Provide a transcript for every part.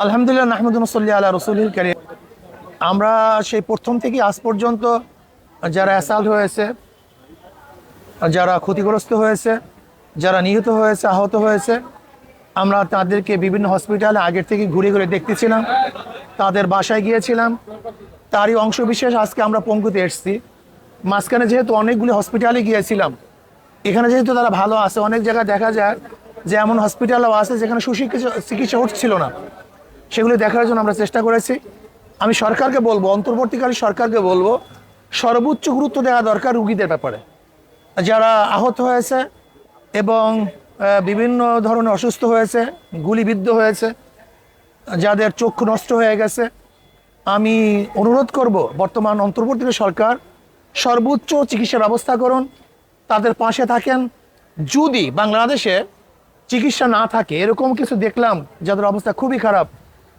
আলহামদুলিল্লাহ নাহমাদুন সাল্লি আলা রাসূলিল কারীম। আমরা সেই প্রথম থেকে আজ পর্যন্ত যারা অ্যাসাল্ট হয়েছে, যারা ক্ষতিগ্রস্ত হয়েছে, যারা নিহত হয়েছে, আহত হয়েছে, আমরা তাদেরকে বিভিন্ন হসপিটালে আগের থেকে ঘুরে ঘুরে দেখতেছিলাম, তাদের বাসায় গিয়েছিলাম। তারই অংশবিশেষ আজকে আমরা পঙ্গুতে এসেছি। মাঝখানে যেহেতু অনেকগুলি হসপিটালে গিয়েছিলাম, এখানে যেহেতু তারা ভালো আছে, অনেক জায়গায় দেখা যায় যে এমন হসপিটালও আছে যেখানে সুশিক্ষিত চিকিৎসা হচ্ছিল না, সেগুলি দেখার জন্য আমরা চেষ্টা করেছি। আমি সরকারকে বলবো, অন্তর্বর্তীকালীন সরকারকে বলবো, সর্বোচ্চ গুরুত্ব দেওয়া দরকার রুগীদের ব্যাপারে। যারা আহত হয়েছে এবং বিভিন্ন ধরনের অসুস্থ হয়েছে, গুলিবিদ্ধ হয়েছে, যাদের চক্ষু নষ্ট হয়ে গেছে, আমি অনুরোধ করব বর্তমান অন্তর্বর্তীকালীন সরকার সর্বোচ্চ চিকিৎসা ব্যবস্থা করুন, তাদের পাশে থাকেন। যদি বাংলাদেশে চিকিৎসা না থাকে, এরকম কিছু দেখলাম যাদের অবস্থা খুবই খারাপ,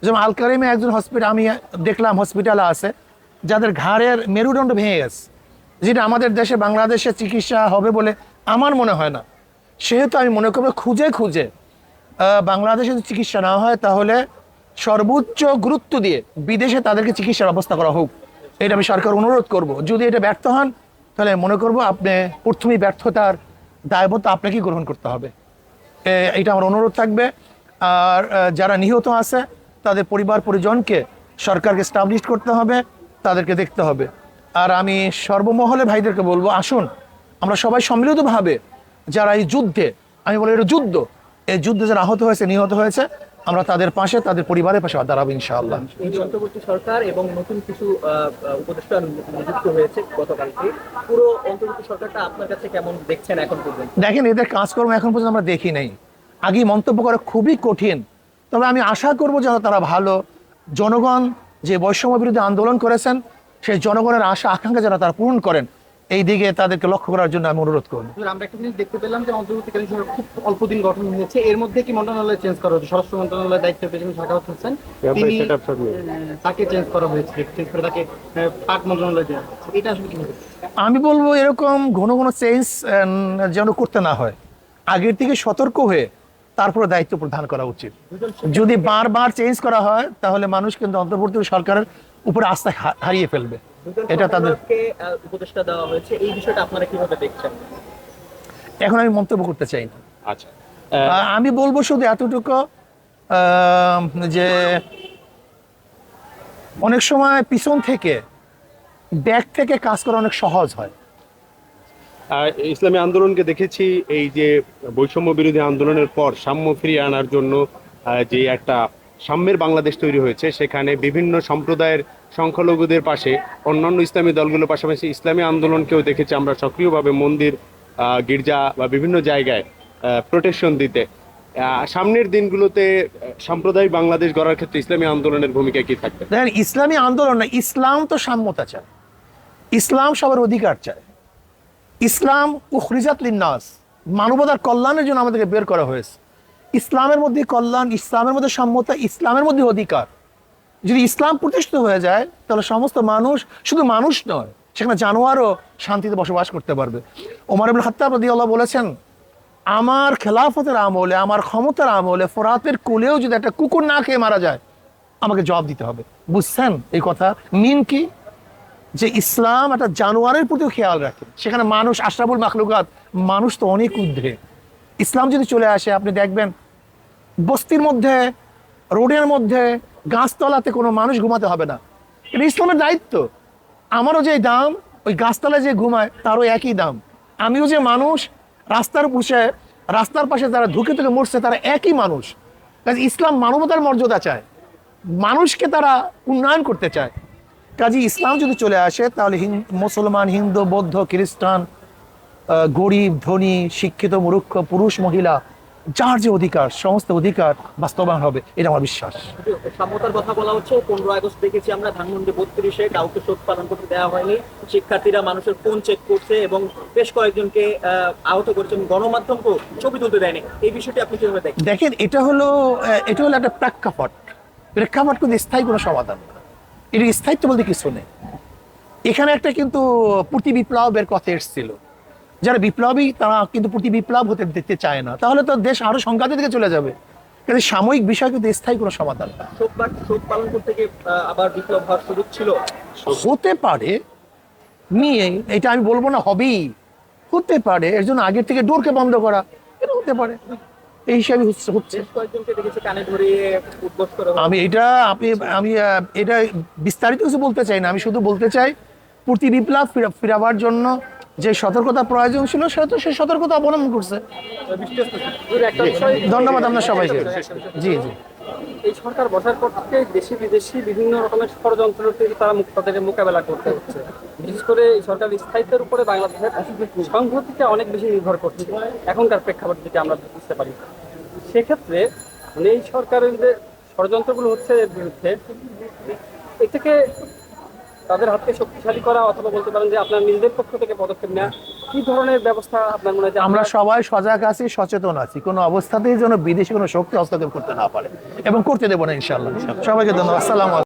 যেমন আল কারিমে একজন হসপিটাল আমি দেখলাম হসপিটালে আছে যাদের ঘাড়ের মেরুদণ্ড ভেঙে গেছে, যেটা আমাদের দেশে বাংলাদেশে চিকিৎসা হবে বলে আমার মনে হয় না। সেহেতু আমি মনে করবো খুঁজে খুঁজে বাংলাদেশে যদি চিকিৎসা না হয় তাহলে সর্বোচ্চ গুরুত্ব দিয়ে বিদেশে তাদেরকে চিকিৎসার ব্যবস্থা করা হোক, এটা আমি সরকার অনুরোধ করব। যদি এটা ব্যর্থ হন তাহলে মনে করব আপনি প্রথমেই ব্যর্থতার দায়বদ্ধতা আপনাকেই গ্রহণ করতে হবে, এটা আমার অনুরোধ থাকবে। আর যারা নিহত আছে তাদের পরিবার পরিজনকে সরকারকে স্টাবলিশ করতে হবে, তাদেরকে দেখতে হবে। আর আমি সর্বমহলে ভাইদেরকে বলবো, আসুন আমরা সবাই সম্মিলিতভাবে যারা এই যুদ্ধে, আমি বলি এটা যুদ্ধ, এই যুদ্ধে যারা আহত হয়েছে, নিহত হয়েছে, আমরা তাদের পাশে, তাদের পরিবারের পাশে দাঁড়াবো ইনশাআল্লাহ। অন্তর্বর্তী সরকার এবং নতুন কিছু উপদেষ্টা নিযুক্ত হয়েছে গতকালকে, পুরো অন্তর্বর্তী সরকারটা আপনার কাছে কেমন দেখছেন এখন পর্যন্ত? দেখেন, এদের কাজকর্ম এখন পর্যন্ত আমরা দেখি নাই। আগে মন্তব্য করা খুবই কঠিন, তবে আমি আশা করবো যেন তারা ভালো, জনগণ যে বৈষম্য বিরোধী আন্দোলন করেছেন সেই জনগণের আশা আকাঙ্ক্ষা যেন তারা পূরণ করেন, এই দিকে তাদেরকে লক্ষ্য করার জন্য আমি অনুরোধ করব। আমরা একটা জিনিস দেখতে পেলাম যে অন্তর্বর্তীকালীন সরকার খুব অল্প দিন গঠন হয়েছে, এর মধ্যে কি মন্ত্রণালয় চেঞ্জ করা হয়েছে? স্বরাষ্ট্র মন্ত্রণালয়ের দায়িত্ব পেয়েছেন সাখাওয়াত হোসেন, তিনি তাকে চেঞ্জ করা হয়েছে, চেঞ্জ করে তাকে পাক মন্ত্রণালয় দেওয়া হয়েছে। এটা আসলে কি হবে? আমি বলবো এরকম ঘন ঘন চেঞ্জ যেন করতে না হয়, আগের থেকে সতর্ক হয়ে তারপরে দায়িত্ব প্রদান করা উচিত। যদি বারবার চেঞ্জ করা হয় তাহলে মানুষ কিন্তু অন্তর্বর্তী সরকারের উপরে আস্থা হারিয়ে ফেলবে। এটা তাদেরকে উপদেষ্টা দেওয়া হয়েছে, এই বিষয়টা আপনারা কিভাবে দেখছেন? এখন আমি মন্তব্য করতে চাই না। আচ্ছা, আমি বলবো শুধু এতটুকু যে অনেক সময় পিছন থেকে, ব্যাক থেকে কাজ করা অনেক সহজ হয়। ইসলামী আন্দোলনকে দেখেছি এই যে বৈষম্য বিরোধী আন্দোলনের পর সাম্য ফিরিয়ে আনার জন্য যে একটা সাম্যের বাংলাদেশ তৈরি হয়েছে, সেখানে বিভিন্ন সম্প্রদায়ের সংখ্যালঘুদের পাশে অন্যান্য ইসলামী দলগুলোর পাশাপাশি ইসলামী আন্দোলনকেও দেখেছি আমরা সক্রিয়ভাবে মন্দির, গির্জা বা বিভিন্ন জায়গায় প্রোটেকশন দিতে। সামনের দিনগুলোতে সাম্প্রদায়িক বাংলাদেশ গড়ার ক্ষেত্রে ইসলামী আন্দোলনের ভূমিকা কি থাকবে? দেখেন, ইসলামী আন্দোলন না, ইসলাম তো সাম্যতা চায়, ইসলাম সবার অধিকার চায়। ইসলাম উখরিজাত লিন্নাস, মানবতার কল্যাণের জন্য আমাদেরকে বের করা হয়েছে। ইসলামের মধ্যে কল্যাণ, ইসলামের মধ্যে সাম্যতা, ইসলামের মধ্যে অধিকার। যদি ইসলাম প্রতিষ্ঠিত হয়ে যায় তাহলে সমস্ত মানুষ, শুধু মানুষ নয়, সেখানে জানোয়ারও শান্তিতে বসবাস করতে পারবে। ওমর ইবনে খাত্তাব রাদিয়াল্লাহু বলেছেন, আমার খেলাফতের আমলে, আমার ক্ষমতার আমলে ফোরাতের কোলেও যদি একটা কুকুর না খেয়ে মারা যায় আমাকে জবাব দিতে হবে। বুঝছেন এই কথা মিন কি? যে ইসলাম একটা জানোয়ারের প্রতিও খেয়াল রাখে, সেখানে মানুষ আশরাফুল মাখলুকাত, মানুষ তো অনেক ঊর্ধ্বে। ইসলাম যদি চলে আসে আপনি দেখবেন বস্তির মধ্যে, রোডের মধ্যে, গাছতলাতে কোনো মানুষ ঘুমাতে হবে না। এটা ইসলামের দায়িত্ব। আমারও যে দাম ওই গাছতলায় যে ঘুমায় তারও একই দাম। আমিও যে মানুষ, রাস্তার পাশে যারা ধুকে ধুকে মরছে তারা একই মানুষ। কাজে ইসলাম মানবতার মর্যাদা চায়, মানুষকে তারা উন্নয়ন করতে চায়। কাজে ইসলাম যদি চলে আসে তাহলে মুসলমান, হিন্দু, বৌদ্ধ, খ্রিস্টান, গরিব, ধনী, শিক্ষিত, মূর্খ, পুরুষ, মহিলা, যার যে অধিকার, সমস্ত অধিকার বাস্তবায়ন হবে, এটা আমার বিশ্বাস। সাম্যতার কথা বলা হচ্ছে, 15 আগস্ট দেখেছি আমরা ধানমন্ডি 32-এ কাউকে শোক পালন করতে দেওয়া হয়নি, শিক্ষার্থীরা মানুষের ফোন চেক করছে এবং বেশ কয়েকজনকে আহত করেছেন, গণমাধ্যমকেও ছবি তুলতে দেয়নি। এই বিষয়টি আপনি কিভাবে দেখেন? দেখেন, এটা হলো একটা প্রেক্ষাপট কিন্তু স্থায়ী কোনো সমাধান না। এটা স্থায়িত্ব বলতে কিছু নেই। এখানে একটা কিন্তু প্রতি বিপ্লবের কথা এসেছিল, যারা বিপ্লবী তারা কিন্তু প্রতি বিপ্লব হতে দিতে চায় না, তাহলে তো দেশ আরো সংঘাতের দিকে চলে যাবে। কিন্তু সাময়িক বিষয় কিন্তু স্থায়ী কোনো সমাধান না। শোক পালন করতে গিয়ে আবার বিপ্লব হওয়ার সুযোগ ছিল। হতে পারে, নিয়ে এটা আমি বলবো না হবেই, হতে পারে। এর জন্য আগের থেকে ডোরকে বন্ধ করা, এটা হতে পারে, এই হিসাবে হচ্ছে। বেশ কয়েকজনকে দেখেছি কানে ধরে উদ্বোস করে। আমি এটা বিস্তারিত কিছু বলতে চাই না। আমি শুধু বলতে চাই প্রতি বিপ্লব ফিরাবার জন্য যে সতর্কতা প্রয়োজন ছিল সেটা সেই সতর্কতা অবলম্বন করছে। একটা বিষয়, ধন্যবাদ আপনার সবাইকে। জি জি। এই সরকার বসার পর থেকে দেশি বিদেশি বিভিন্ন রকমের ষড়যন্ত্র থেকে তাদের মোকাবেলা করতে হচ্ছে। বিশেষ করে এই সরকারের স্থায়িত্বের উপরে বাংলাদেশের সংহতিটা অনেক বেশি নির্ভর করছে এখনকার প্রেক্ষাপট থেকে আমরা বুঝতে পারি। সেক্ষেত্রে মানে এই সরকারের যে ষড়যন্ত্রগুলো হচ্ছে এর বিরুদ্ধে, এ থেকে তাদের হাতকে শক্তিশালী করা অথবা বলতে পারেন যে আপনার নিজেদের পক্ষ থেকে পদক্ষেপ নেওয়া কি ধরনের ব্যবস্থা আপনার মনে হয় যে আমরা সবাই সজাগ আছি, সচেতন আছি, কোনো অবস্থাতেই যেন বিদেশি কোনো শক্তি হস্তক্ষেপ করতে না পারে এবং করতে দেবো না ইনশাআল্লাহ। সবাইকে ধন্যবাদ। আসসালামু আলাইকুম।